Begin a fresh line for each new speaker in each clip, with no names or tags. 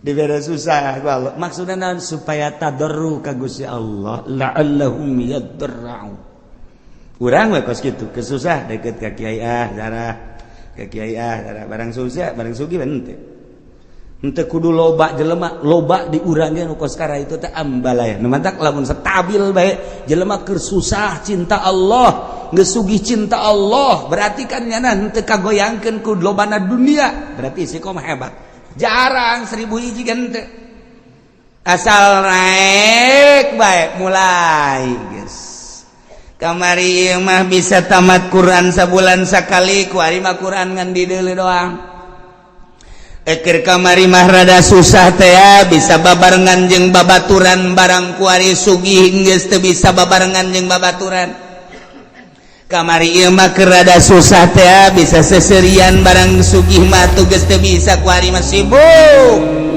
dibere susah ku Allah. Maksudna naon supaya tadarru ka Gusti Allah la'allahum yadarra'u. Urang we kos kitu kesusah deket ka kiai zarah ka kiai zarah barang susah barang sugih henteu. Henteu kudu loba jelema loba di urang ge nu kos kara itu teh ambalaya. Nu mantak lamun stabil bae jelema keur susah cinta Allah, geus sugih cinta Allah, berarti kan nyana henteu kagoyangkeun ku lobana dunia. Berarti si koma hebat. Jarang 1000 hiji kan teu. Asal naik bae mulai geus. Kamari mah bisa tamat Quran sabulan sakali ku ari mah Quran ngan di deuleu doang. Eker kamari mah rada susah teh ya bisa babarengan jeung babaturan barang ku ari sugih geus teu bisa babarengan jeung babaturan. Kamari ieu mah keur rada susah teh ya bisa seserian barang sugih mah tugas teu bisa ku ari mah sibuk.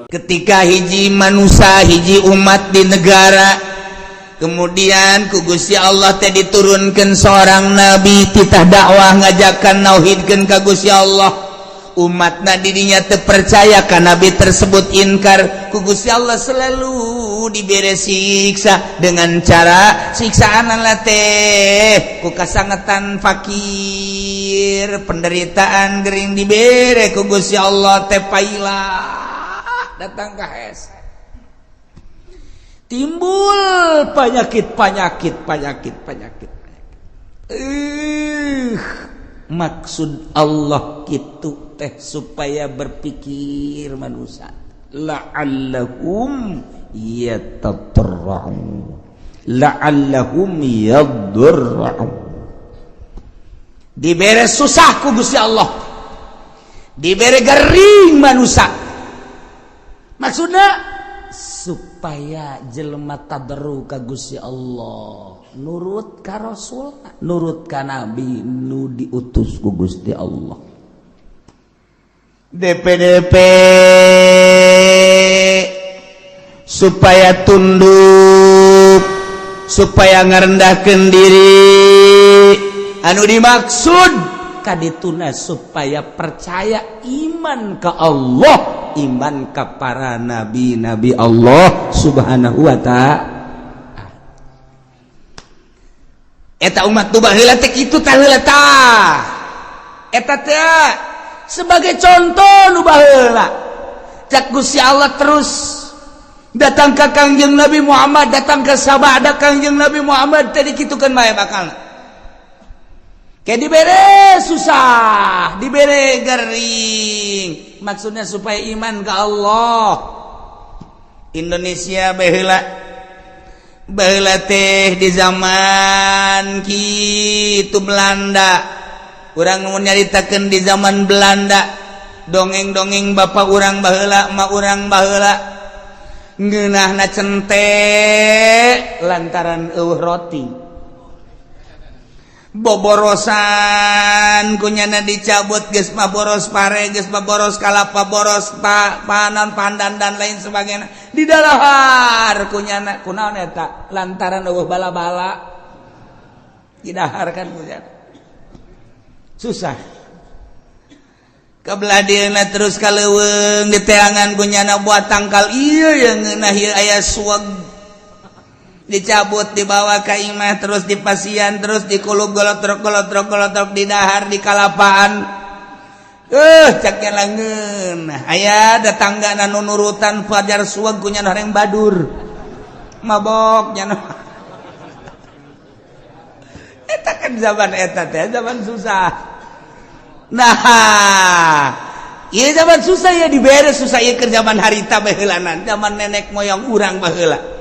Ketika hiji manusia hiji umat di negara kemudian ku Gusti Allah teh diturunkeun seorang nabi titah dakwah ngajakan nauhidkeun ka Gusti Allah umatna didinya teu percaya ka nabi tersebut inkar ku Gusti Allah selalu diberi siksa dengan cara siksaan teh ku kasangetan fakir penderitaan gering dibere ku Gusti Allah teh pailah datang ke hes timbul penyakit maksud Allah kitu teh supaya berpikir manusia la'allahum yatadarra'un la'allahum yadarra'un dibere susah ku Gusti Allah dibere garing manusia maksudnya supaya jelema tadarru ka Gusti Allah nurut ka Rasul nurut ka Nabi nu diutus ku Gusti Allah DPDP supaya tunduk supaya ngarendahkeun diri anu dimaksud kadituna supaya percaya iman ka Allah iman ka para nabi-nabi Allah subhanahu wa ta'ala eta umat nu baheula teh kitu tah heula tah eta teh sebagai contoh nu baheula cak Gusti Allah terus datang ka Kangjeng Nabi Muhammad datang ka sabada Kangjeng Nabi Muhammad teh dikitukeun bae bakalna kayak dibere susah, dibere garing. Maksudnya supaya iman ke Allah. Indonesia baheula teh di zaman kitu Belanda. Urang mun nyaritakeun di zaman Belanda, dongeng-dongeng bapak urang baheula, emak urang baheula. Ngeunahna cente lantaran eueuh roti. Boborosan kunyana dicabut geus mah boros pare geus mah boros kalapa boros panan pandan dan lain sebagainya di dalahar kunyana kunaon eta lantaran eueuh bala-bala didahar kan kunyana susah kabelah dieuna terus kaleuweung diteangan kunyana buat tangkal ieu yang ngeunah ieu aya suag dicabut dibawa ke imah terus dipasian terus dikuluk golotrok di dahar di kalapaan caknya langeun aya datanggana nu nurutan fajar suag kunyana horeng badur mabok nyana eta kan zaman eta teh zaman susah nah ieu zaman susah ya dibere susah ieu keur zaman harita baheulanan zaman nenek moyang urang baheula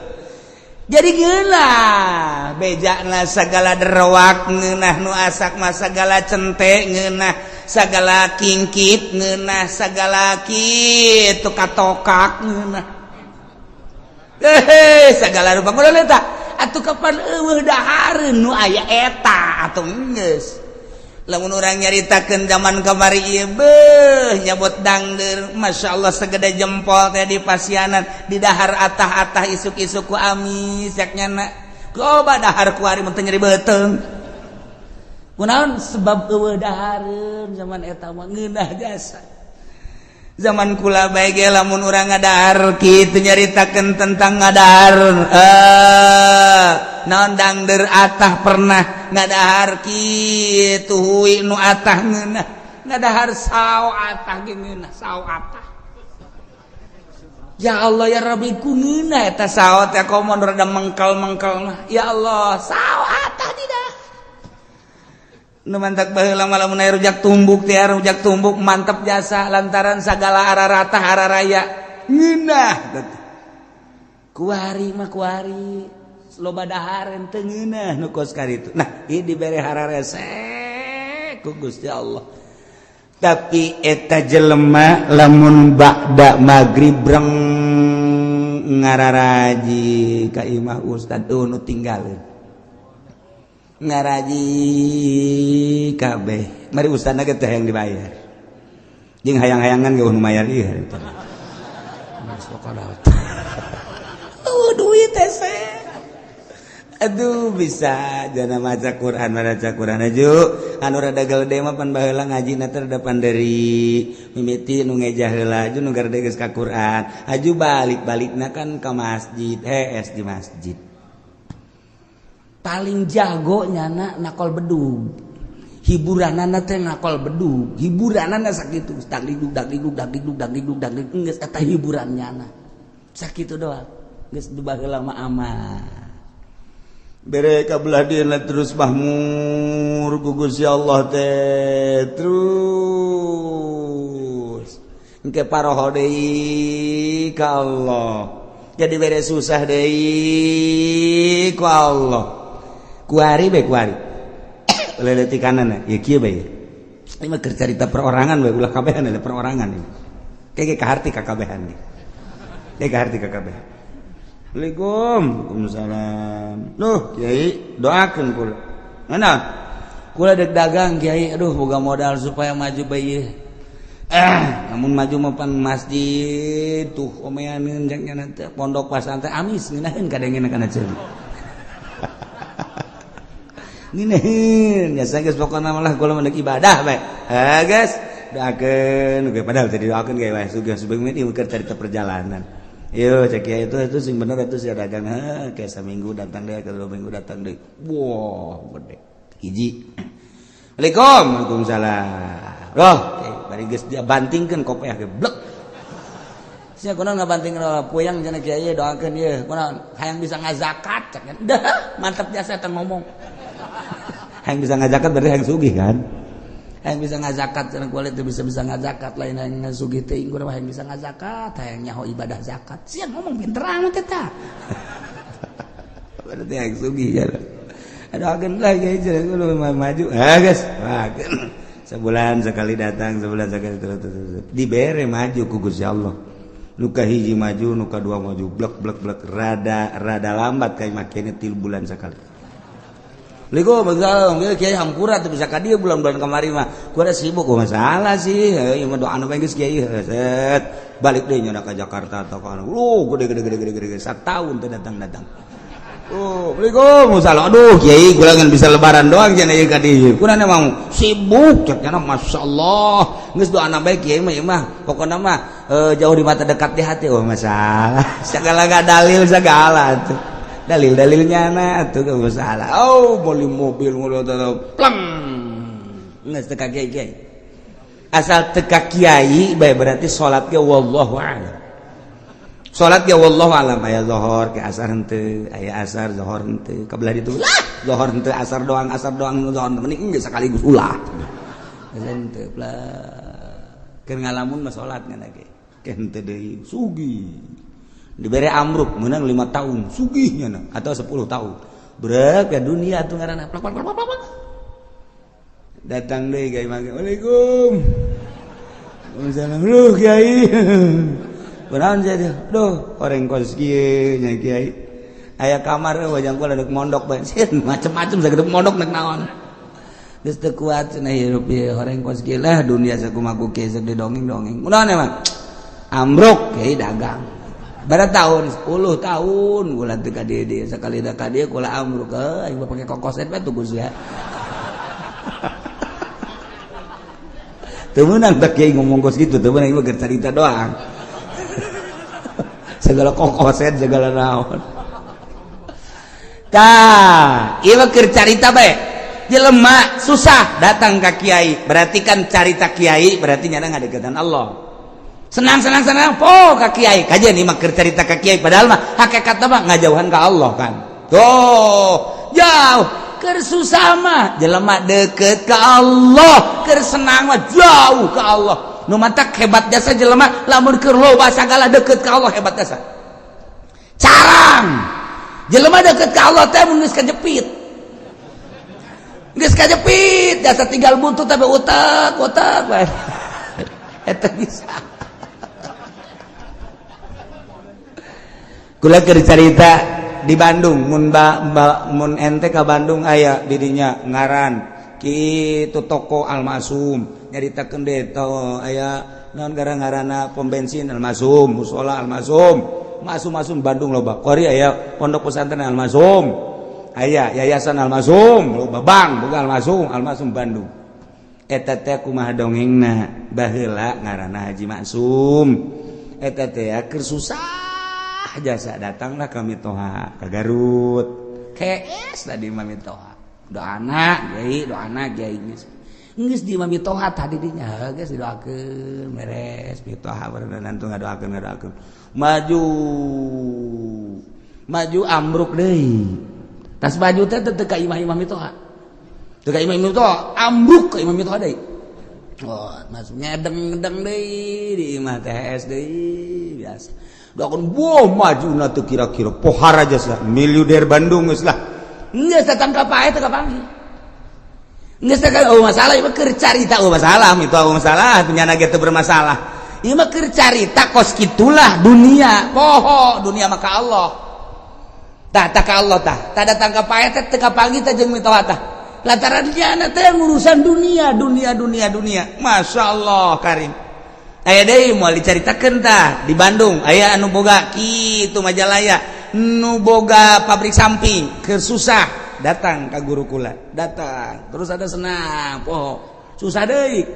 jadi geunah bejana sagala derwak ngeunah nu asak mah sagala cente ngeunah sagala kingkit ngeunah sagala kitu katokak ngeunah sagala rupa kudu eta atuh kapan eueuh dahareun nu aya eta atuh geus lamun urang nyaritakeun zaman kamari ieu beuh nyabot dangdeur masyaallah sagede jempol teh di pasianan di dahar atah-atah isuk-isuk ku amis yak nyana loba dahar ku ari mun teu nyeri beuteung kunaon sebab eueuh dahareun zaman eta mah ngeunah jasa zaman kula bae ge lamun urang ngadahar kitu nyaritakeun tentang ngadahar naon dangdeur atah pernah ngadahar kitu huwi nu atah ngeunah ngadahar sao atah ge ngeunah sao atah ya Allah ya Rabbi ku ngeunah eta sao teh komo rada mengkel-mengkel mah ya Allah sao atah di dah nu mantak baheula mah lamun aya rujak tumbuk teh rujak tumbuk mantep jasa lantaran sagala araratah araraya ngeunah kuari mah kuari loba dahareun teu ngeunah nu kos karitu nah ieu dibere hararese ku Gusti Allah tapi eta jelema lamun ba'da magrib breng ngararaji ka imah ustad nu tinggalin ngaraji kabeh mari ustadna ge teh yang dibayar jeung hayang-hayangan ge nu mayar ieu eta duit teh aduh bisa jana maca Quran aju anu rada gede mah pan baheula ngajina teh rada panderi mimiti nu ngejah heula aju nu gede geus ka Quran aju balik-balikna kan ka masjid di masjid paling jago nyana nakol bedug hiburanana teh nakol bedug hiburanana sakitu dagdugdug geus eta hiburan nyana sakitu doang geus baheula mah aman bere ka belah dieuna terus mahmur ku Gusti Allah teh terus engke paroho deui ka Allah jadi bere susah deui ku Allah kuari leleti kanan ya kieu bae ini mah keur carita perorangan bae ulah kabehan ada perorangan ini kayak kaharti kakabehan nih kayak kaharti kakabehan Waalaikumsalam nuh Kiai doakeun kula naon kula dek dagang Kiai aduh boga modal supaya maju bae namun maju mah pan masjid tuh omeaneun jangnya teh pondok pesantren amis ngeunaheun kadengena kana ceuli ngeunaheun biasa geus pokona mah kula mah ibadah bae geus doakeun padahal teh doakeun ge wae sugih-sugih ieu keur carita perjalanan yo cek ya itu sing bener itu si dagang kayak seminggu datang deh kedua minggu datang deh wah gede hiji Waalaikumsalam loh bari geus dia bantingkeun kopiah ge blek sia kunaon ngabanting puyang cenah kieu doakeun ieu kunaon hayang bisa ngazakat cek dah mantap jasa eta ngomong hayang bisa ngazakat berarti hayang sugih kan hayang bisa ngazakat cenah kulit teh bisa ngazakat lain hayang sugih teh ingkur hayang bisa ngazakat hayang nyaho ibadah zakat sia ngomong pinter amat eta berarti hayang sugih ya doakeun lah kieu cenah kudu maju geus sebulan sekali datang sebulan sekali terus dibere maju ku Gusti Allah nu kahiji maju nu kadua maju blek rada lambat kayak makanya 3 bulan sekali Ligo begal kiai hampura teu bisa ka dieu bulan-bulan kamari mah ku ada sibuk masalah sih ieu mah doana bae geus kiai set balik deui nya ka Jakarta atau ka gede sataun teh datang ligo masalah aduh kiai kula ngan bisa lebaran doang cenah ieu ka dieu kunaon mau sibuk cenah masyaallah geus doana bae kiai mah pokona mah jauh di mata dekat di hati masalah segala dalil segala tuh dalil-dalilnya na tuh gak masalah beli mobil plang nggak teka kiai asal teka kiai baik berarti sholat ke wallahu a'lam sholat ke wallahu a'lam aya zuhur ke asar henteu aya asar zuhur henteu kabelah ditu lah zuhur henteu asar doang zuhur mending geus sekaligus ulah henteu lah keur ngalamun mah sholat ngana ge henteu deui sugih diberi amruk menang 5 tahun sugihnya atau 10 tahun berat ya dunia tuh ngaranna plak datang deh Kiai mage. Waalaikum. Waalaikumsalam. Duh Kiai. Kunaon jadi? Duh, orang kos kieu nya Kiai. Aya kamar wajang kula deuk mondok bae. Macem-macem sagedep mondok nek naon. Geus teu kuat cenah hirup ieu orang kos kieu lah dunia sakumaha kieu sok didongeng-dongeng. Kunaon emang? Ambruk Kiai dagang. Bara tahun 10 tahun kula teu ka dieu sakali da ka dieu kula ambruk aing mah pake kokoset bae tuh Gus ya. Teu meunang tak Kiai ngomong kos kitu teu meunang ieu keur carita doang. Segala kokoset segala naon. Tah, ieu keur carita bae. Jelema susah datang ka kiai, berarti kan carita kiai berarti nyana ngadeukeutan Allah. Senang po ka kiai, kajian ieu mah keur carita ka kiai padahal mah hakikatna mah ngajauhan ka Allah kan. Tuh, jauh keur susah mah jelema deukeut ka Allah, keur senang mah jauh ka Allah. Nu matak hebat jasa jelema lamun keur loba sagala deukeut ka Allah hebat jasa. Carang jelema deukeut ka Allah teh mun geus kajepit. Geus kajepit jasa tinggal buntut tapi utek bae. Eta bisa. Kula keur carita di Bandung mun ente ka Bandung aya dirinya ngaran kitu toko Al-Masum nyaritakeun deui aya naon ngaranna pom bensin Al-Masum, mushola Al-Masum, masum Bandung loba. Kori aya pondok pesantren Al-Masum, aya yayasan Al-Masum, loba bank boga Al-Masum Bandung. Eta teh kumaha dongengna baheula ngaranna Haji Maksum. Eta teh keur susah jasa datanglah kami toha ke Garut KS tadi mami toha doana Kiai geus di mami toha tadi dinya geus didoakeun beres mi toha berenang tuh ngadoakeun maju ambruk deui tas maju teh teu ka imam toha teu ka imam toha ambruk ka imam toha deui oh maksudnya deng deui di imah TS deui biasa. Dakon boh maju na teu kira-kira pohar aja sah miliuder Bandung geus lah. Geus datang ka pae teu kapanggih. Geus teh masalah ieu keur carita masalah itu masalah punyana ge teu bermasalah. Ieu mah keur carita kos kitulah dunia. Poho dunia mah ka Allah. Tah ka Allah tah. Tah datang ka pae teh teu kapanggih teh jeung mitoha tah. Lantaran nyana teh urusan dunia. Masyaallah karim. Aya deui moal dicaritakeun tah di Bandung aya anu boga kitu Majalaya nu boga pabrik samping keur susah datang ka guru kula datang terus ada senang poho susah deui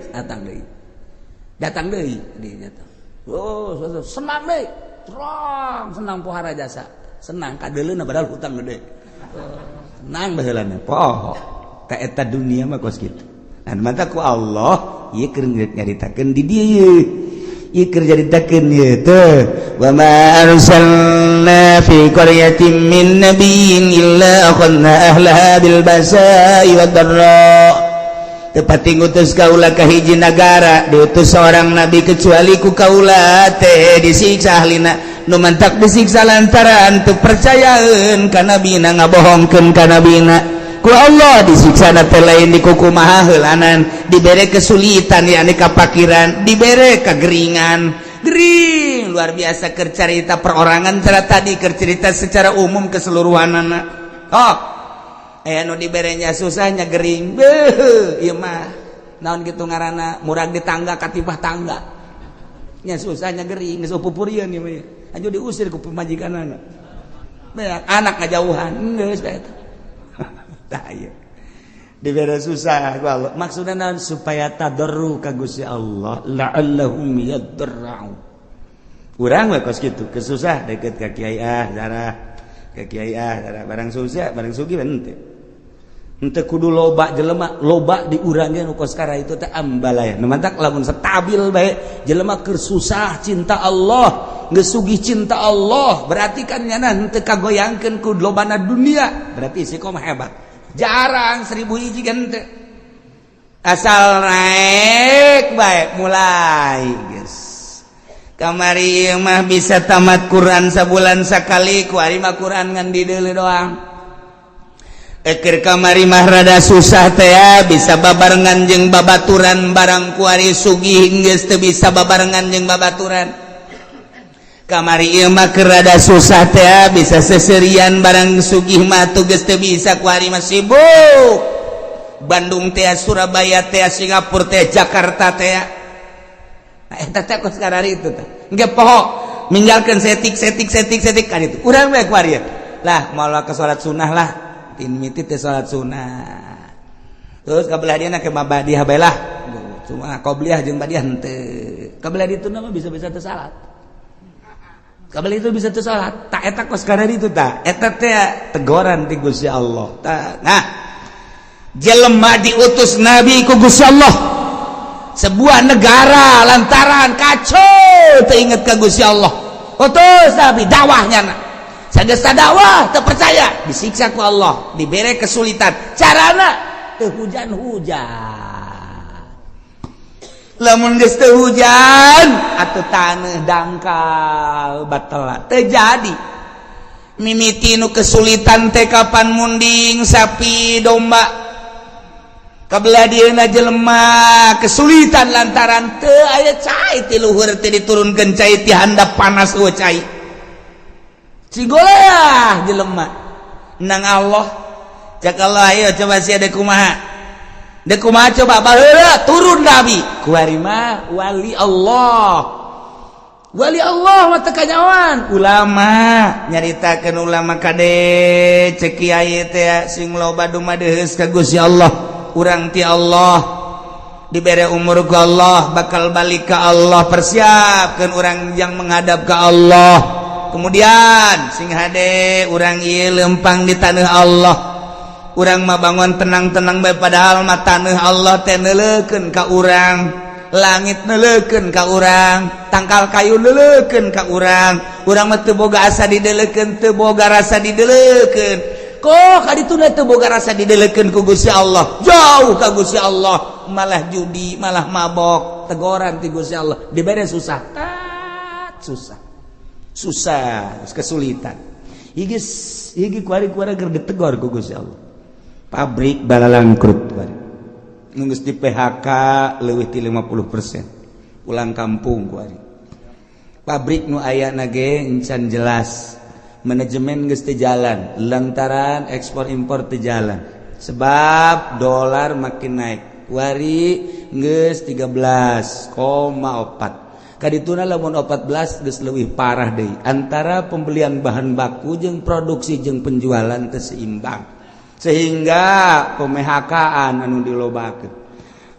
datang deui dia datang oh senang deui terang senang pohara jasa senang kadeuleuna padahal hutang gede senang baheulana poho ka eta dunia mah kos kitu an mata ku Allah ieu keur nyaritakeun di dieu ieu keur nyaritakeun ieu teh wa ma arsalna fi qaryatin min nabiyyin illa akhadna ahlaha bil basa'i wad dharra tepati ngutus kaula ka hiji nagara diutus seorang nabi kecuali ku kaula teh disiksa ahlina nu mantak disiksa lantaran teu percayaeun ka nabina ngabohongkeun ka nabina ku Allah disiksa na teh lain di kukumaha heulanan dibere kesulitan yakni kapakiran dibere kageringan gering luar biasa keur carita perorangan cara tadi keur cerita secara umum keseluruhanana oh anu diberenya susahnya gering beuh ieu mah naon kitu ngaranna murag di tangga katipah tangga nya susahnya gering geus pupurieun ieu mah aju diusir ku pemajikanana anak ngajauhan geus bae eta tah ieu dibere susah ku Allah maksudna naon supaya tadarru ka Gusti Allah la'allahum yadarra'u urang we kos kitu kesusah deket ka kiai zarah ka kiai zarah barang susah barang sugih henteu kudu loba jelema loba di urang ge nu kos kara itu teh ambalaya nu mantak lamun stabil bae jelema keur susah cinta Allah geus sugih cinta Allah berarti kan nyana henteu kagoyangkeun ku lobana dunia berarti istiqomah hebat jarang 1000 hiji kan teh asal naik baik mulai guys kamari mah bisa tamat Quran sabulan sakali ku ari mah Quran ngan di deuleu doang Eker kamari mah rada susah teh ya, bisa babarengan jeung babaturan barang kuari sugih geus teu bisa babarengan jeung babaturan. Kamari ieu mah keur rada susah teh ya, bisa seserian barang sugih mah tuh geus teu bisa kuari mah sibuk. Bandung teh, Surabaya teh, Singapura teh, Jakarta teh. Nah eta teh kos karari itu teh. Engge poho ninggalkeun setik kan itu. Urang we kuari. Lah moal ke salat sunah lah. Miti teh salat sunah. Terus kabelah dia ke mabadiah bae lah. Cuma qobliyah jeung badiah henteu. Kabelah ditu mah bisa-bisa teu salat. Kabelah itu bisa teu salat. Tak eta kos kana ditu tah. Eta teh teguran ti Gusti Allah. Nah, jelema diutus nabi ku Gusti Allah. Sebuah negara lantaran kacau teu inget ka Gusti Allah. Utus nabi dakwahnya na. Sagesta dakwah teu percaya disiksa ku Allah, dibere kesulitan. Carana teu hujan-hujan. Lamun geus teu hujan atuh taneuh dangkal batela teu jadi. Mimiti nu kesulitan teh kapan munding sapi domba. Kabelah dieuna jelema kesulitan lantaran teu aya cai ti luhur teh diturunkeun cai ti handap panas eueuh cai. Cigolea jelema nang Allah cak Allah ayo coba sia dek kumaha coba baheula turun nabi kuari mah wali Allah mah teu kanyawan ulama nyaritakeun ulama kade cek kiai teh sing loba dumadeheus ka Gusti Allah urang ti Allah dibere umur ku Allah bakal balik ka Allah persiapkeun urang yang menghadap ka Allah. Kemudian sing hade urang ieu lempang di taneuh Allah. Urang mah bangun tenang-tenang bae padahal mah taneuh Allah teh neuleukeun ka urang, langit neuleukeun ka urang, tangkal kayu neuleukeun ka urang. Urang mah teu boga asa dideuleukeun, teu boga rasa dideuleukeun. Kok kadituna teu boga rasa dideuleukeun ku Gusti Allah. Jauh ka Gusti Allah, malah judi, malah mabok. Teguran ti Gusti Allah, dibere susah. Susah, kesulitan. Higi kuari-kuari keur ditegor ku Gusti Allah. Pabrik balalangkrut kuari. Nu geus di PHK leuwih ti 50%. Pulang kampung kuari. Pabrik nu ayana ge encan jelas. Manajemen geus teu jalan lantaran ekspor impor teu jalan. Sebab dolar makin naik. Kuari geus 13,4. Kadituna lamun 14 geus leuwih parah deui. Antara pembelian bahan baku jeung produksi jeung penjualan teu seimbang. Sehingga PMHK-an anu dilobakeun.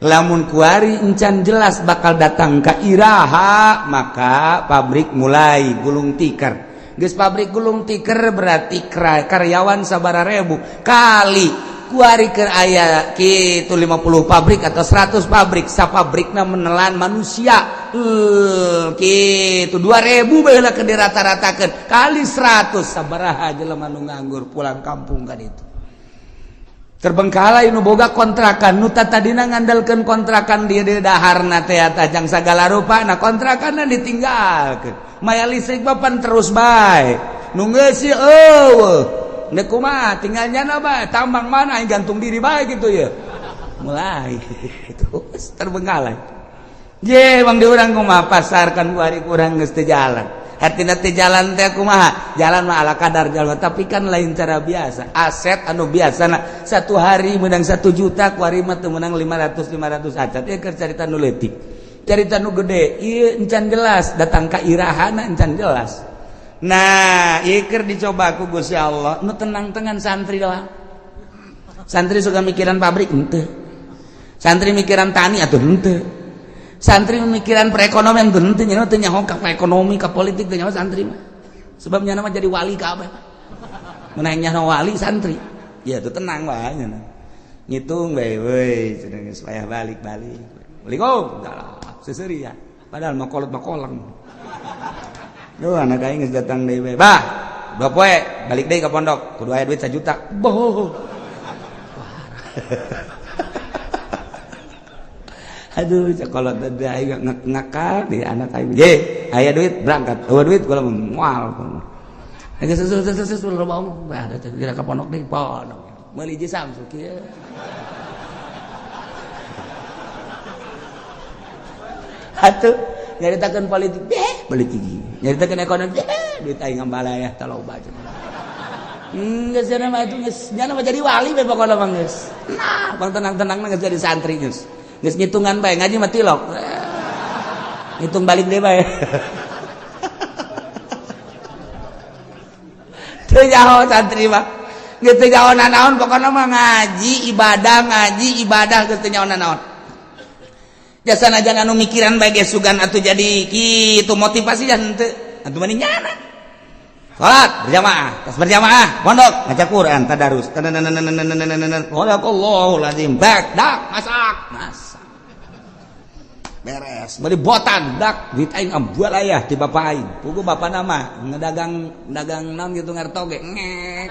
Lamun kuari encan jelas bakal datang ka iraha, maka pabrik mulai gulung tikar. Geus pabrik gulung tikar berarti karyawan sabaraha ribu kali kuari keur aya kitu 50 pabrik atau 100 pabrik, sapabrikna menelan manusia kitu 2000 baheula keur dirata-ratakeun kali 100 sabaraha jelema nu nganggur pulang kampung ka ditu. Terbengkalai nu boga kontrakan nu tadina ngandalkeun kontrakan di daharna teh tajang sagala rupa na kontrakanna ditinggalkeun. Maya listrik papan terus bae. Nu geus eueuh nek kumaha tinggal nyana bae tambang mana yang gantung diri bae gitu ya. Mulai terus terbengkalai. Ye bang di urang kumaha pasarkan kuari kurang geus teu jalan. Hatina teh jalan teh kumaha? Jalan mah ala kadar jalan tapi kan lain cara biasa. Aset anu biasana 1 hari menang 1 juta kuari mah teu menang 500 acat. Ieu keur carita nu leutik. Carita nu gede ieu encan jelas datang ka irahana encan jelas. Nah, ieu dicoba ku Gusti Allah, nu tenang-tenang santri doang. Santri suka mikiran pabrik henteu. Santri mikiran tani atuh henteu. Santri mikiran perekonomian henteu nya teu nyaho ka ekonomi ka politik teu nyaho santri mah. Sebab nya mah jadi wali ka abah. Mun nya wali santri. Ya tuh tenang wae nya. Ngitung bae we cenah geus payah balik-balik. Assalamualaikum. Seuseuri ya. Padahal mah kolot-kolang. Duh anak aing geus datang deui bae. Bah, 2 poe balik deui ka pondok. Kudu aya duit 1 juta. Boh. Aduh, sakolot teh aing ngakak di anak aing. Ye, aya duit berangkat. Eueuh duit kula moal. Geus susul loba omong. Bah, kira ka pondok deui pondok. meuli ji Samsu kieu atuh nyaritakeun politik politik nyaritakeun ekonomi duit aing ngambala ya taloba geus cenah mah atuh geus nya mah jadi wali we pokona mah geus nah pang tenang-tenang geus jadi santri geus ngitungan bae ngaji mah tilok ngitung balik deui bae teu nyaho santri mah geus teu nyaho naon pokona mah ngaji ibadah geus teu nyaho naon jasa najan anu mikiran bae geus sugan atuh jadi kitu motivasi jan henteu atuh mani nyana salat berjamaah pondok ngaca Quran tadarus Allahu lazim bak dak masak beres bari botan dak duit aing ambual aya ti bapak aing puguh bapak nama ngadagang naon gitu ngartoge ngek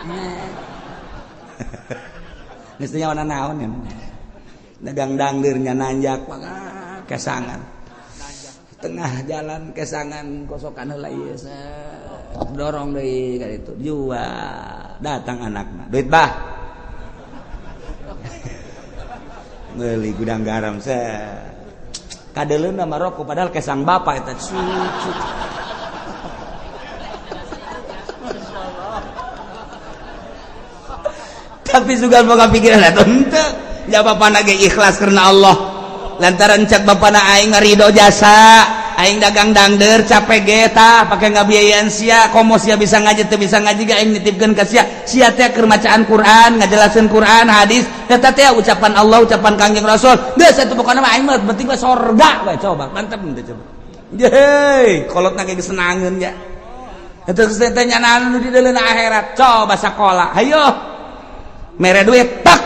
geus teu nyawana naon ya dagang dangdeurnya nanjak kesangan tengah jalan kesangan kosokan heula ieu dorong deui ka ditu jual datang anakna duit bah meuli gudang garam kadeleuna mah rokok padahal kesang bapak eta cucu tapi sugan boga pikiran atuh henteu ya bapana ge ikhlas karena Allah lantaran cak bapana aing ngarido jasa aing dagang dangdeur capek ge tah pake ngabiayaeun sia komo sia bisa ngaji teu bisa ngaji ge aing nitipkeun ka sia teh keur macaan Quran ngajelaskeun Quran hadis eta teh ucapan Allah ucapan Kangjeng Rasul geus atuh pokona mah aing mah penting mah sorga we coba mantep teh coba yeay kolotna ge senangeun ya eta geus teh nyana anu di dalam akhirat coba sakola hayo mere duit tak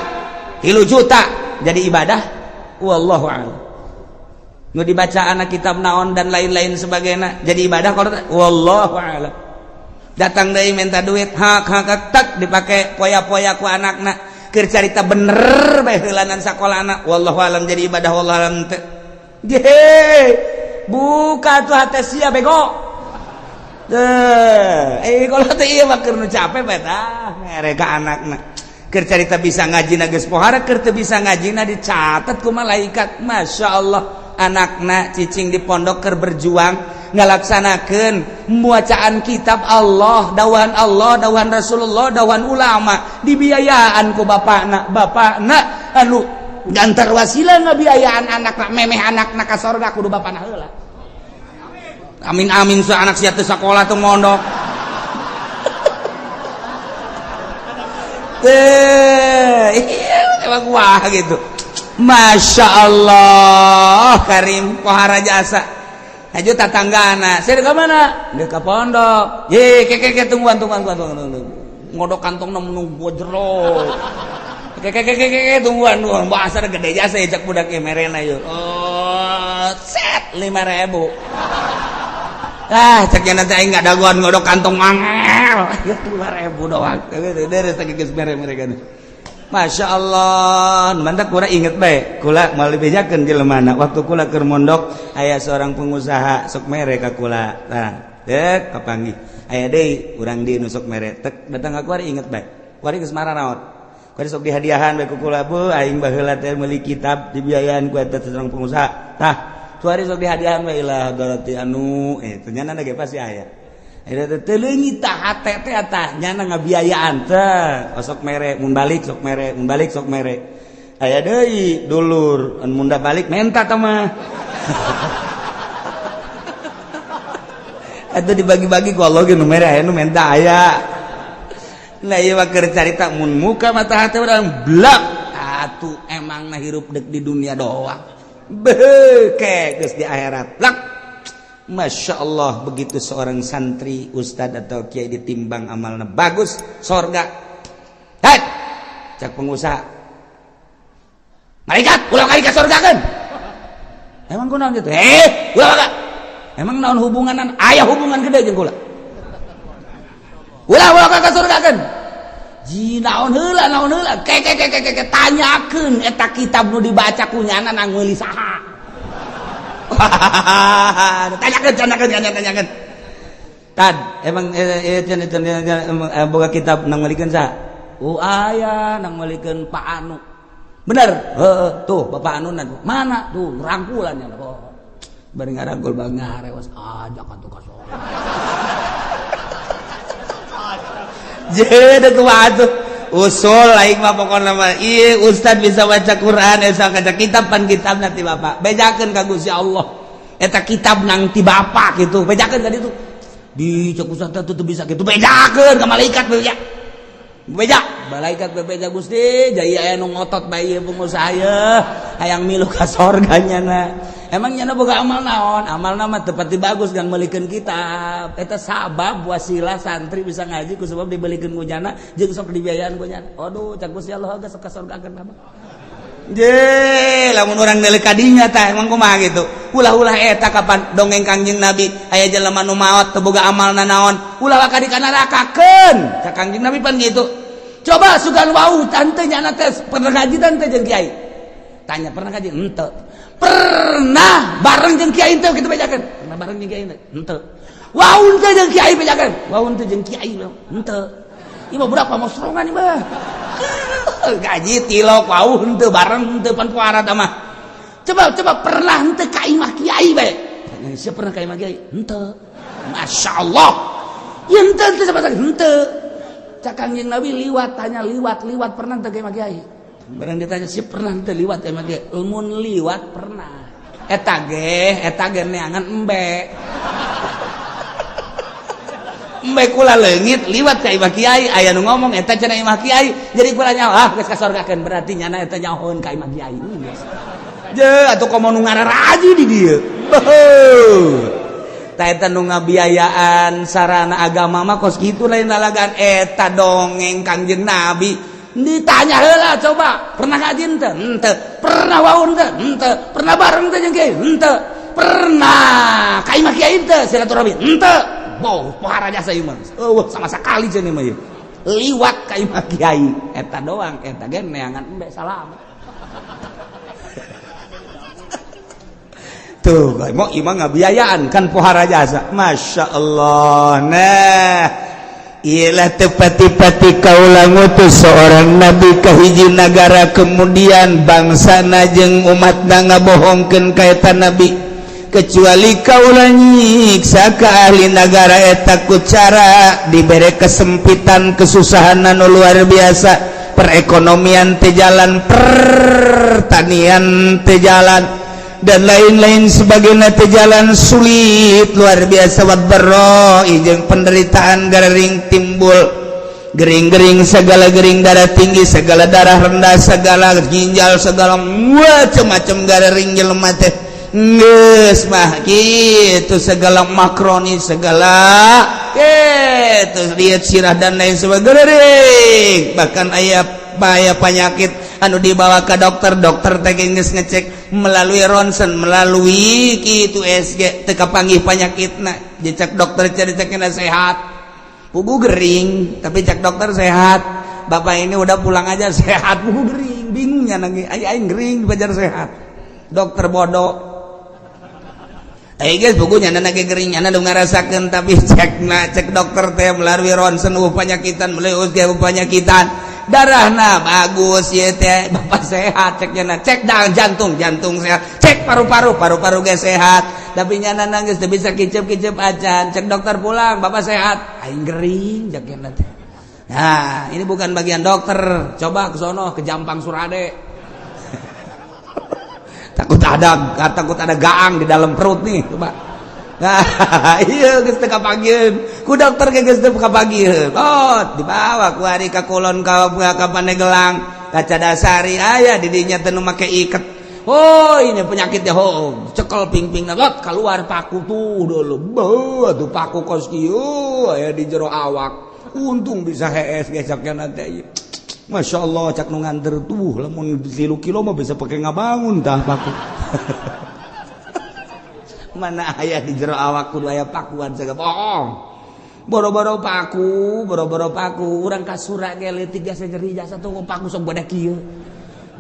3 juta jadi ibadah wallahu a'lam nu dibaca anak kitab naon dan lain-lain sebagainya jadi ibadah kalau wallahu a'lam datang deui minta duit hak tak dipake poya-poya ku anakna keur carita bener bae heulanan sakolana wallahu a'lam jadi ibadah wallahu a'lam teh ge buka tuh hate sia bego kalau teh ieu mah keur nu capek bae tah mere ka anakna keur carita bisa ngajina geus pohara keur teu bisa ngajina dicatat ku malaikat masyaallah anakna cicing di pondok keur berjuang ngalaksanakeun muacaan kitab Allah dawan Rasulullah dawan ulama dibiayaan ku bapakna anu gantar wasilah ngabiayaan anakna memeh anakna ka sorga kudu bapana heula amin sa anak sia teu sakola teu mondok emang wah gitu Masya Allah Karim pohara jasa aju tatanggana saya ke mana dia ke pondok ye keke tungguan ngodok kantong nunggu jero keke tungguan bahasa gede jasa cek budak merena yuk set 5.000 ceknya nanti aing nggak daguan ngodok kantong mangel 5.000 doang dari sakit geus mereka nih Masya Allah mantak kura inget baik kula mau bejakeun jelemana waktu kula keur mondok aya seorang pengusaha sok mere ka kula nah dek kapanggih aya deui urang di nu sok mere tek datang ka kula inget baik kula geus marah naon kula sok dihadiahan bae ku kula bu aing baheula teh meuli kitab dibiayaan ku eta seorang pengusaha tah tuari sok dihadiahan bae lah garati anu ternyata ge pasti aya eta teuleungit tah hate teh tah nyana ngabiayaan teh sok mere mun balik sok mere aya deui dulur mun da balik menta tah mah eta dibagi-bagi ku Allah ge nu mere aya nu menta aya nah ieu mah keur carita mun muka mata hate urang blak atuh emangna hirup deuk di dunia doang beuke geus di akhirat blak Masya Allah begitu seorang santri ustad atau kiai ditimbang amalnya bagus sorga cak pengusaha malaikat ulang kali ke sorga kan emang ku naon gitu ulang emang naon hubunganan ayah hubungan gede jeung kula ulang ke sorga kan ji naon heula ke tanyakeun eta kitab nu dibaca ku nyana nang meuli saha tanyakan tad emang boga kitab nang malikeun saha aya nang melikeun Pak Anu bener tuh Bapak Anu mana tuh rangkulannya bari ngarangkul bang ngarewas ajak atuh ka sono jadi tuh usul lain mah pokokna mah ieu ustad bisa baca Quran bisa baca kitab pan kitab nanti Bapak bejakeun ka Gusti Allah eta kitab nang ti Bapak gitu bejakeun tadi tuh di cek ustad tuh bisa gitu bejakeun ka malaikat beja malaikat bebeja Gusti jadi aya nu ngotot bae pengusaha hayang milu ka sorganya na emang nyana boga amal naon amalna mah teu pati bagus dan meulikeun kitab eta sabab wasilah santri bisa ngaji ku sebab dibelikeun ku nyana jeung sok dibiayaan ku nyana aduh cak Gusti Allah geus sok ka sorgakeun mah je lamun urang neuleuh ka dinya tah emang kumaha gitu ulah-ulah eta kapan dongeng Kangjeng Nabi aya jelema nu maot teu boga amalna naon ulah ka di nerakakeun cak Kangjeng Nabi pan gitu coba sugan wau tante nyana teh pernah ngaji tante jeung kiai tanya pernah ngaji henteu pernah bareng jeung kiai teh kitu bejakeun pernah bareng jeung kiai teh henteu wau teh jeung kiai bejakeun wau teh jeung kiai henteu ieu mah berapa mosrongan ieu mah gaji tilok wau henteu bareng henteu pan puara tah mah coba pernah henteu ka imah kiai bae siapa pernah ka imah kiai henteu masyaallah ieu henteu sabaraha henteu cak Kangjeng Nabi liwat tanya liwat pernah teu ka imah kiai barang ditanya si pernah teu liwat ka imah kiai mun liwat pernah eta ge neangan embe kula leungit liwat ka imah kiai aya nu ngomong eta cenah imah kiai jadi kula nyawa geus ka sorgakeun berarti nyana eta nyahoeun ka imah kiai je atuh komo nu ngararaji di dieu tah eta nu ngabiayaan sarana agama mah kos kitu lain lalagan eta dongeng Kangjeng Nabi ditanya heula coba pernah ngaji henteu pernah wau henteu pernah bareng teh jeung kiai henteu pernah ka imah kiai teh silaturahmi henteu boh pohara jasa ieu mah sama sakali cenah mah ieu liwat ka imah kiai eta doang eta ge neangan embe salam tuh mau imah ngabiayaan kan pohara jasa Masya Allah nah ialah tepati-pati kaula ngutus seorang nabi ka hiji nagara kemudian bangsana jeung umatna ngabohongkeun ka eta nabi kecuali kaula nyiksa ka ahli nagara eta ku cara dibere kesempitan kesusahan anu luar biasa perekonomian teu jalan pertanian teu jalan dan lain-lain sebagainya teh jalan sulit luar biasa wadbarro jeung penderitaan garing timbul gering-gering segala gering darah tinggi segala darah rendah segala ginjal segala macam-macam garing jelema teh geus mah kitu segala makroni segala kitu diet sirah dan lain sebagainya bahkan aya penyakit anu dibawa ke dokter teh geus ngecek melalui ronsen melalui kitu SG teu kapanggih panyakitna cek dokter cek-cekna sehat pugu gering tapi cek dokter sehat bapak ini udah pulang aja sehat pugu gering bingungnya nangis aing gering dibajar sehat dokter bodoh guys pugunya nage gering ana nu ngarasakeun tapi cek dokter teh melalui ronsen panyakitan melalui USG panyakitan darahna bagus ya teh bapak sehat ceknya cek jantung sehat cek paru-paru ge sehat tapi nyana nangis teu bisa kicep acan cek dokter pulang bapak sehat aing gering ceknya teh nah ini bukan bagian dokter coba ke sono ke Jampang Surade takut ada gaang di dalam perut nih coba nah iya geus teu kapagieun ku dokter ge geus teu kapagieun dibawa ku ari ka kulon ka Pandeglang ka Cadasari aya di dinya teh nu make iket ini penyakitnya cekel ping-pingna keluar paku tuh dulu tuh paku kos kieu aya di jero awak untung bisa hees gesaknya nanti Masya Allah cak nu nganter tuh lamun 3 kilo mah bisa pakai ngabangun tah paku mana aya di jero awak kudu aya pakuan segala bohong boro-boro paku urang ka Sura ge leutik jasa nyeri jasa tuh paku sok bodak kieu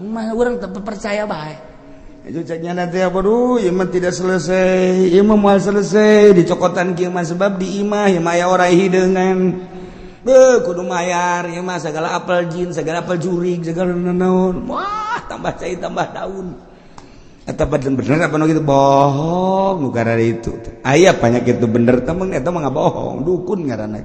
mah urang teu percaya bae itu caknya nanti apa duh ieu mah tidak selesai ieu mah moal selesai di cokotan kieu mah sebab di imah ieu mah aya orang hideungan kudu mayar ya mah segala apel jin segala apel jurig segala naon wah tambah cai tambah daun eta bener apa nu kitu bohong nu karana itu aya penyakit itu bener teh eta mah ngabohong dukun ngaranna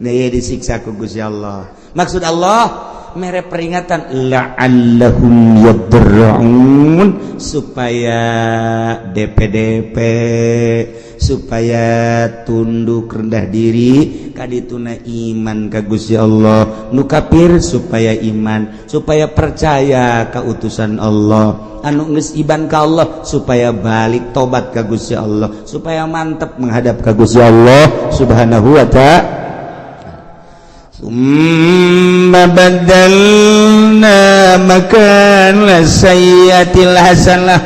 nih disiksa ku Gusti Allah maksud Allah mere peringatan la'allahum yadra'un supaya DPDP supaya tunduk rendah diri kadituna iman ka Gusti Allah nu kafir supaya iman supaya percaya ka utusan Allah anu geus iman ka Allah supaya balik tobat ka Gusti Allah supaya mantep menghadap ka Gusti Allah subhanahu wa ta'ala Summa badalna makana sayyatil hasanah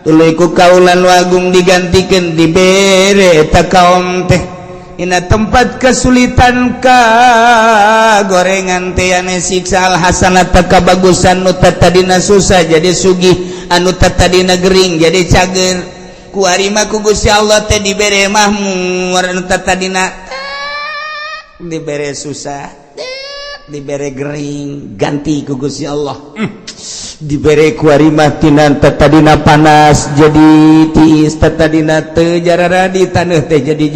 tuluy ku kaulan wagung digantikeun dibere eta kaum teh ina tempat kesulitan ka gorengan teh ane siksa al hasanah kabagusan nu tadina susah jadi sugih anu tadina gering jadi cager ku ari mah ku Gusti Allah teh dibere mahmur anu tadina dibere susah dibere gering ganti ku Gusti Allah dibere ku ari mah tina tadina panas jadi tiis tadina teu jarara di taneuh teh jadi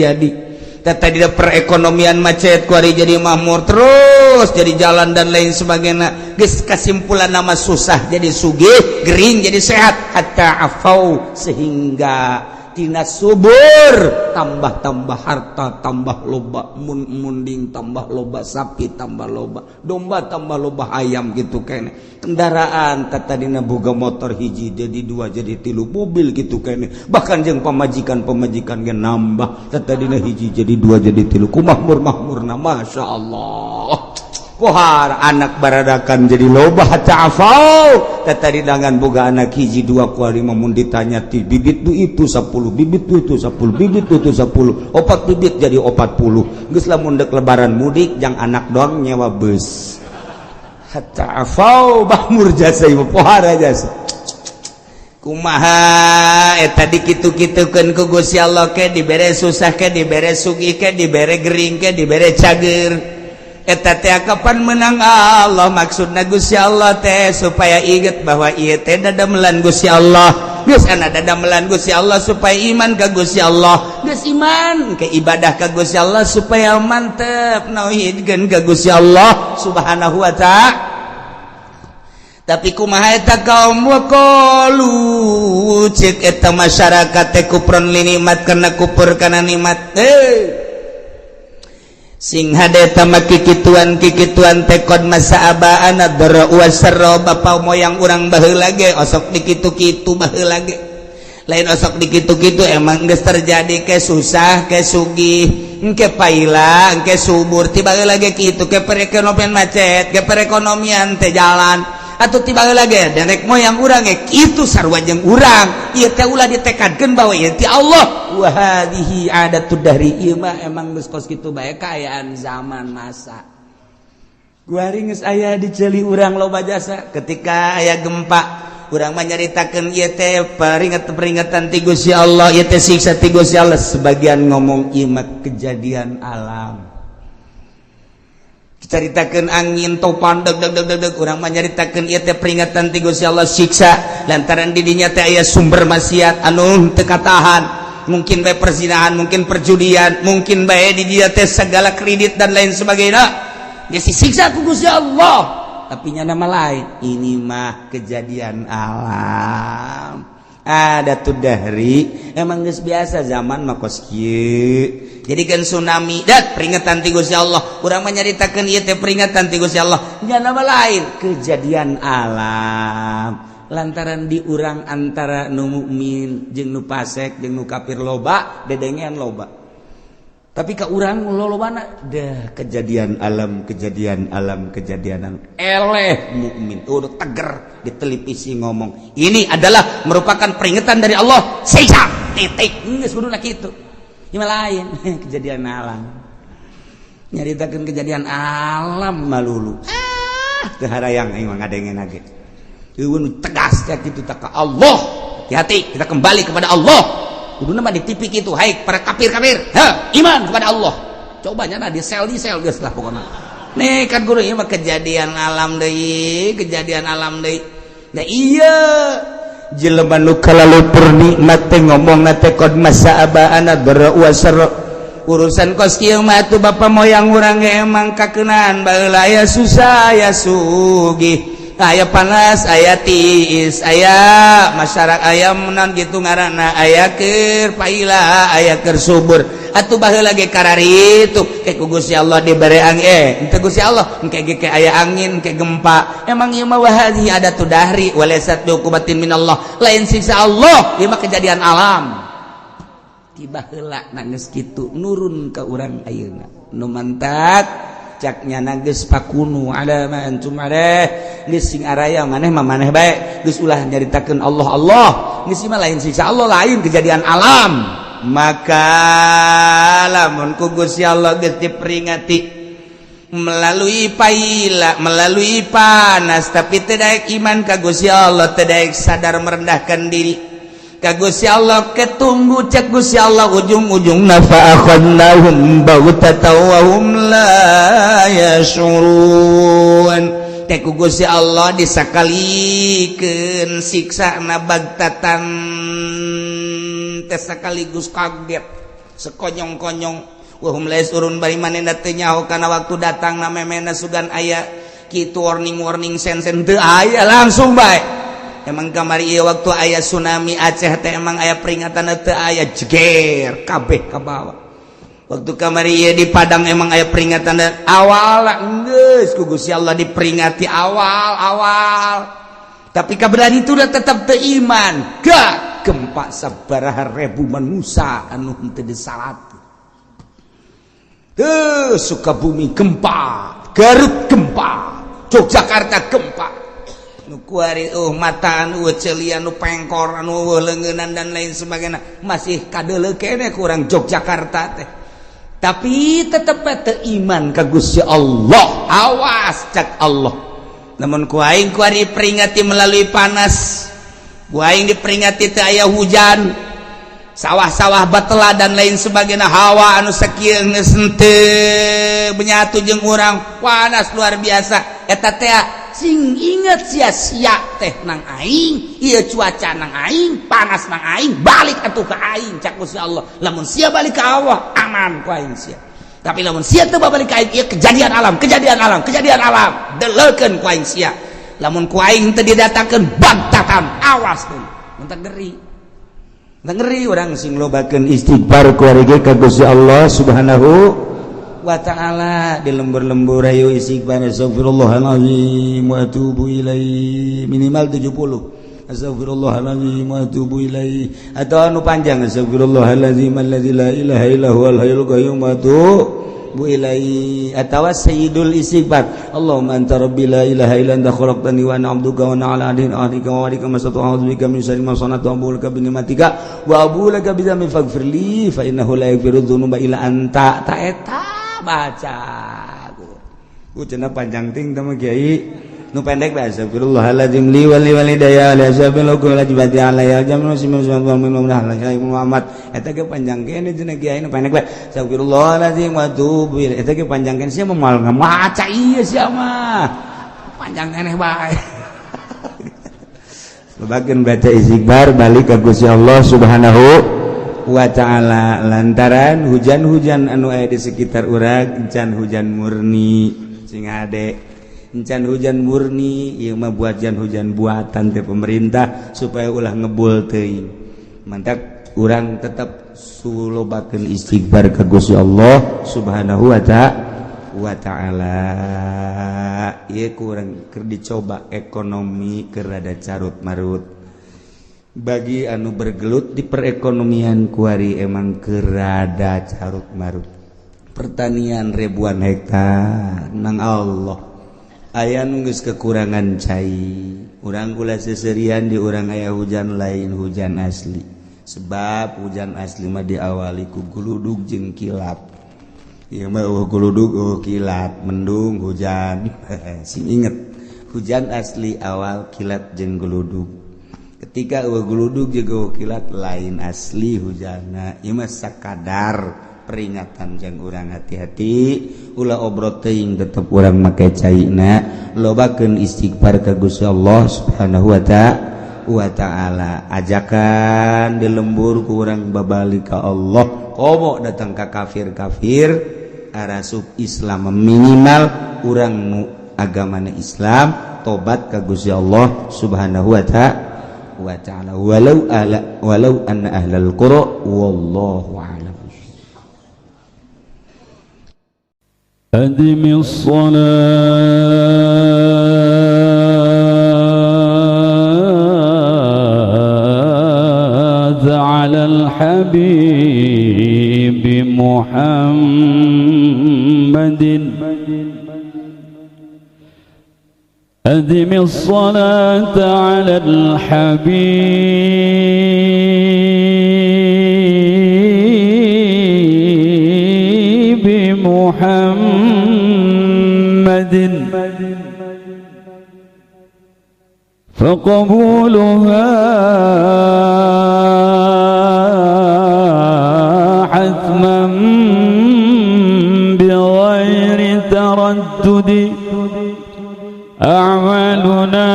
tadina perekonomian macet ku ari jadi makmur terus jadi jalan dan lain sebagainya geus kasimpulan nama susah jadi sugih gering jadi sehat hatta afau sehingga tina subur tambah harta tambah loba munding tambah loba sapi tambah loba domba tambah loba ayam gitu kene kendaraan tadina boga motor hiji jadi dua jadi tilu mobil gitu kene bahkan jeung pamajikan ge nambah tadina hiji jadi dua jadi tilu ku makmur-makmurna masyaallah pohar anak baradakan jadi loba hatta afau tadi dengan boga anak hiji dua kuari mun ditanya ti bibit itu 10 bibit itu 10 bibit itu 10 opat bibit jadi 40 geus lamun dek lebaran mudik jang anak doang nyewa bus hatta afau bahmur jasa ieu pohar jasa kumaha eta dikitu-kitukeun ku Gusti Allah ke dibere susah ke dibere sugih ke dibere gering ke dibere cager eta teh kapan menang Allah maksudna Gusti Allah teh supaya inget bahwa ieu teh dadamelan Gusti Allah geus ana dadamelan Gusti Allah supaya iman ka Gusti Allah geus iman ke ibadah ka Gusti Allah supaya mantep nauhidkeun ka Gusti Allah subhanahu wa ta'ala tapi kumaha eta kaum waqalu cek eta masyarakat teh kufrun nikmat kana kufur kana nikmat sing hade tamaki kikituan tekod masa abaan adra wasarra bapa moyang urang baheula ge osok dikitu-kitu baheula ge lain osok dikitu-kitu emang geus terjadi ke susah ke sugih engke paila engke subur tiba heula ge kitu ke perekonomian macet ke perekonomian teh jalan atuh tiba heula ge derek moyang urang ge kitu sarua jeung urang ieu teh ulah ditekadkeun bahwa ieu ti Allah wa hadhihi adatud dahri ieu mah emang geus kos kitu bae kaayaan zaman masa guari geus aya di ceuli urang loba jasa ketika aya gempa urang mah nyaritakeun ieu teh peringatan ti Gusti Allah ieu teh siksa ti Gusti Allah sebagian ngomong ieu mah kejadian alam caritakeun angin topan deg urang mah nyaritakeun ieu teh peringatan ti Gusti Allah siksa lantaran di dinya teh aya sumber maksiat anu teu katahan mungkin bae perzinahan mungkin perjudian mungkin bae di dia teh segala kredit dan lain sebagainya dia siksa ku Gusti Allah tapi nya nama lain ini mah kejadian alam adatud dahri emang geus biasa zaman mah kos kieu jadikan tsunami dat peringatan ti Gusti Allah urang mah nyaritakeun ieu teh peringatan ti Gusti Allah nya nama lain kejadian alam lantaran di urang antara nu mukmin jeung nu fasik jeung nu kafir loba dedengean loba tapi ka urang lolobana dah kejadian alam eleh mukmin udah teger di televisi ngomong ini adalah merupakan peringatan dari Allah siksa titik geus kuduna kitu ieu lain kejadian alam nyaritakeun kejadian alam malulu teu harayang aing mah ngadengen age eueun tegas ka kitu tak ka Allah hati-hati kita kembali kepada Allah kuduna mah di TV kitu hai para kafir iman kepada Allah cobanya di sel geus lah pokokna nih kan guru ieu mah kejadian alam deui nah iya jelema nu kalalupur nikmat teh ngomongna teh qad masa'abana dara wa sarra urusan kos kieu mah atuh bapa moyang urang emang kakeunaan baheula aya susah aya sugih aya panas aya tiis aya masyarakat aya menan gitu ngaranna aya keur paila aya keur subur atuh baheula ge karari itu ke Gusti Allah dibere angin teu Gusti Allah engke ge aya angin ke gempa emang ieu mah wahadi ada tu dahri walaysat biuqubatin minallah lain siksa Allah ieu mah kejadian alam tiba heula na geus kitu nurun ka urang ayeuna nu mantak caknya nanggeus pakunu ada ma antum ada geus sing araya maneh mah maneh bae geus ulah nyaritakeun Allah geus mah lain siksa Allah lain kejadian alam maka lamun ku Gusti Allah geus diperingati melalui paila melalui panas tapi teu daek iman ka Gusti Allah teu daek sadar merendahkan diri ka Gusti Allah ketunggu cek Gusti Allah ujung-ujungna fa akhadnahum baghtatan wa hum la yashurun teh ku Gusti Allah disakalikeun siksana baghtatan teh sakaligus kaget sekonyong-konyong wa hum la yashurun bari manehna teu nyaho kana waktu datang na memena sugan aya kitu warning sen-sen teu aya langsung bae emang kamari ieu waktu aya tsunami Aceh teh emang aya peringatan teu aya jeger kabeh ka bawah waktu kamari ieu di Padang emang aya peringatan awal geus ku Gusti Allah diperingati awal tapi kaberani itu udah tetap teu iman gak gempa sabaraha ribu manusia anu henteu disalat teu Sukabumi gempa Garut gempa Yogyakarta gempa nu kuari mata anu ceulian nu pengkor anu leungeunnan dan lain sebagainya masih kadeuleu keneh kurang Yogyakarta teh tapi tetep teu iman ka Gusti Allah awas cak Allah namun ku aing kuari peringati melalui panas ku aing diperingati teu aya hujan sawah-sawah batela dan lain sebagainya hawa anu sakieu geus henteu benyatu jeung urang panas luar biasa eta teh sing inget sia-sia teh nang aing ieu cuaca nang aing panas nang aing balik atuh ka aing cak Gusti Allah lamun sia balik ka Allah aman ku aing sia tapi lamun sia teu balik ka aing ieu kejadian alam deleukeun ku aing sia lamun ku aing teu didatangkeun bagtatan awas tuh mun ngeri urang sing lobakeun istighfar ku ari ge ka Gusti Allah Subhanahu wa ta'ala di lembur-lembur ayo istighfar astagfirullahalazim wa atubu ilaihi minimal 70 astagfirullahalazim wa atubu ilaihi atau anu panjang astagfirullahalazim alladzi la ilaha illa huwal hayyul qayyum wa atubu ilaihi atau sayyidul istighfar Allahumma anta rabbi la ilaha illa anta khalaqtani wa ana 'abduka wa ana 'ala ahdika wa wa'dika masata'tu a'udzu bika min syarri ma sana'tu wa a'udzu bika bi ni'matika wa a'udzu bika bi dhanbi faghfirli fa innahu la yaghfiru dzunuba illa anta ta eta baca cenah panjang ting teh Kiai nu pendek bae astagfirullahaladzim li wali walidayya la sabilukum la jibati alayya jamu Muhammad eta ge panjang kene cenah Kiai nu pendek bae astagfirullahaladzim wa tubu eta ge panjang kene sia moal ngamaca ieu sia mah panjang kene bae bagian baca istighfar balik ka Gusti Allah Subhanahu wa ta'ala lantaran hujan-hujan anu aya di sekitar urang encan hujan murni sing ade encan hujan murni ieu mah hujan buatan teh pemerintah supaya ulah ngebul teuing mantap urang tetep sulobakeun istighfar ka Gusti Allah Subhanahu wa ta'ala ieu kurang keur dicoba ekonomi keur rada carut marut bagi anu bergelut di perekonomian kuari emang kerada carut marut pertanian ribuan hektar nang Allah aya nu geus kekurangan cai urang kula seserian di urang aya hujan lain hujan asli sebab hujan asli mah diawali ku guludug jeung kilat ieu mah guludug kilat mendung hujan sing inget hujan asli awal kilat jeung guludug ketika geludug juga kilat lain asli hujanna ieu mah sakadar peringatan jeung urang hati-hati ulah obrot teuing tetep urang make caina lobakeun istighfar ka Gusti Allah Subhanahu wa ta'ala ajakan di lembur ku urang babalik ka Allah komo datang ka kafir-kafir arasub Islam minimal urang nu agamana Islam tobat ka Gusti Allah Subhanahu wa ta'ala walau anna ahlal qura wallahu a'lam.
أدم الصلاة على الحبيب محمد أدم الصلاة على الحبيب محمد فقبولها حتما بغير تردد أعمالنا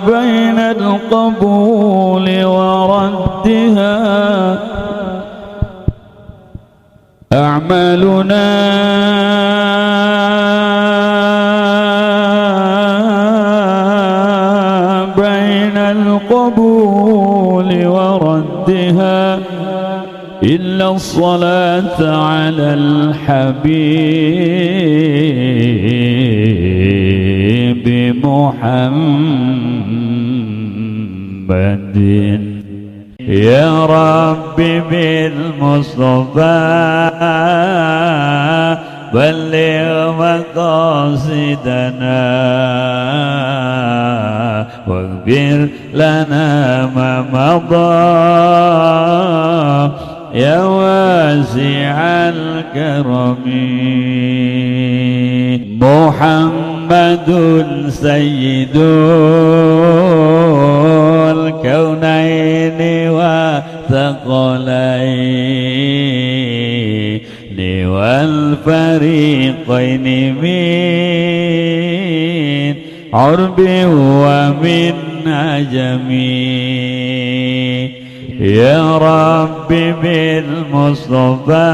بين القبول وردها أعمالنا بين القبول وردها إلا الصلاة على الحبيب محمد يا رب بالمصطفى بلغ مقاصدنا واغفر لنا ما مضى يا واسع الكرم محمد سيد الكونين والثقلين والفريقين من عرب ومن عجم يا رب بالمصطفى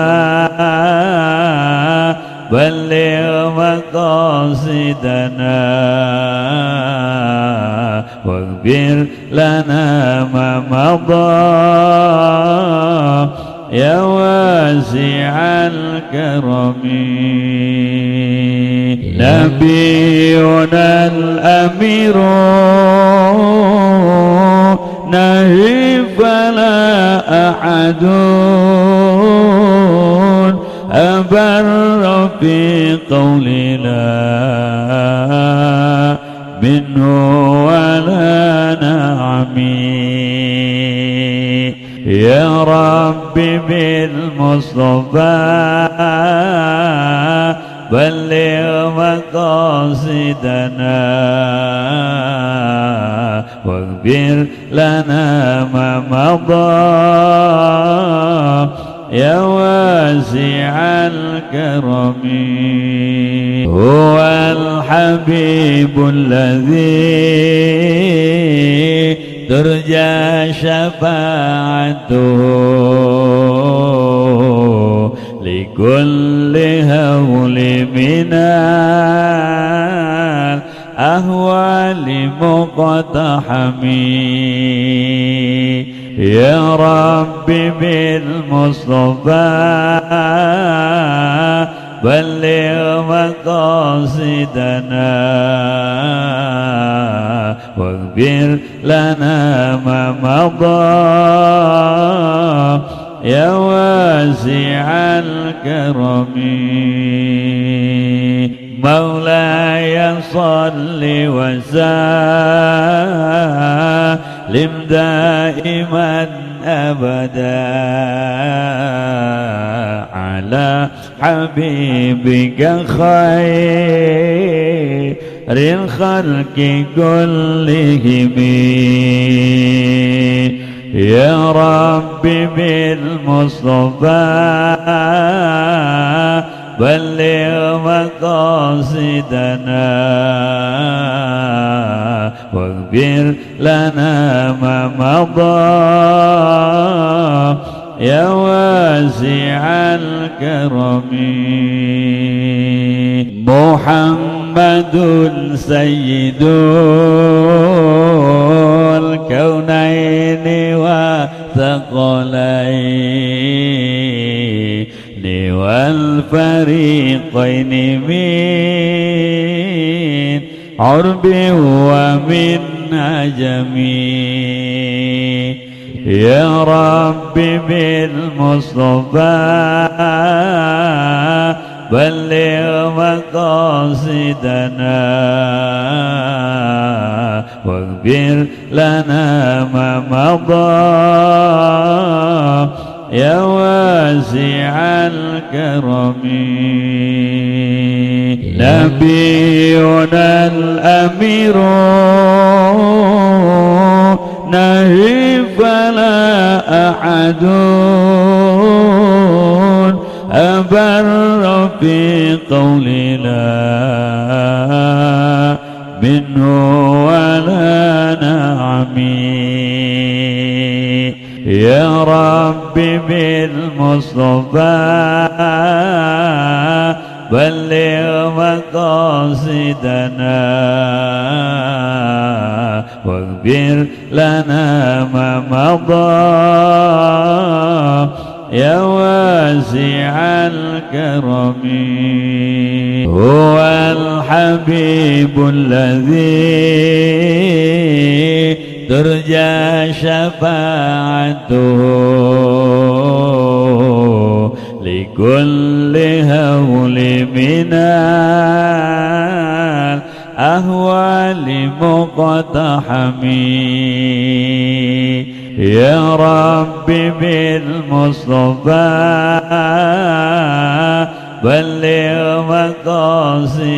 بلغ مقاصدنا واغفر لنا ما مضى يا واسع الكرم نبينا الأمير نهي فلا أحد أبر في قولنا منه ولا نعمي يا رب بالمصطفى بلغ مقاصدنا واغفر لنا ما مضى يا واسع الكرم هو الحبيب الذي ترجى شفاعته لكل هول من الأهوال مقتحم يا رب بالمصطفى بلغ مقاصدنا واغفر لنا ما مضى يا واسع الكرم مولاي صل وسلم دائما أبدا على حبيبك خير الخلق كلهم يا ربي بالمصطفى بلغ مقاصدنا واغفر لنا ما مضى يا واسع الكرم محمد سيد الكونين والثقلين والفريقين من عرب ومن عجم يا ربي بالمصطفى بلغ مقاصدنا واغفر لنا ما مضى يا واسع الكرم نبينا الأمير نهي فلا أحد أبر في قولنا منه ولا نعمي يا ربي بالمصطفى بلغ مقاصدنا واغفر لنا ما مضى يا واسع الكرم هو الحبيب الذي ترجى شفاعته لكل هول من الأهوال مقتحم يا ربي بالمصطفى بلغ مقاصدنا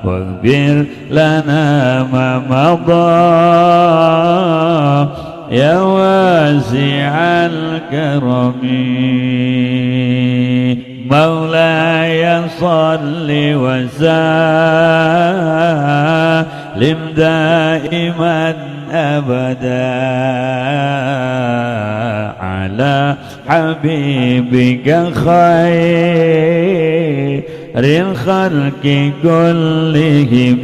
واغفر لنا ما مضى يا واسع الكرم مولاي صل وسلم دائما أبدا على حبيبك خير الخلق كلهم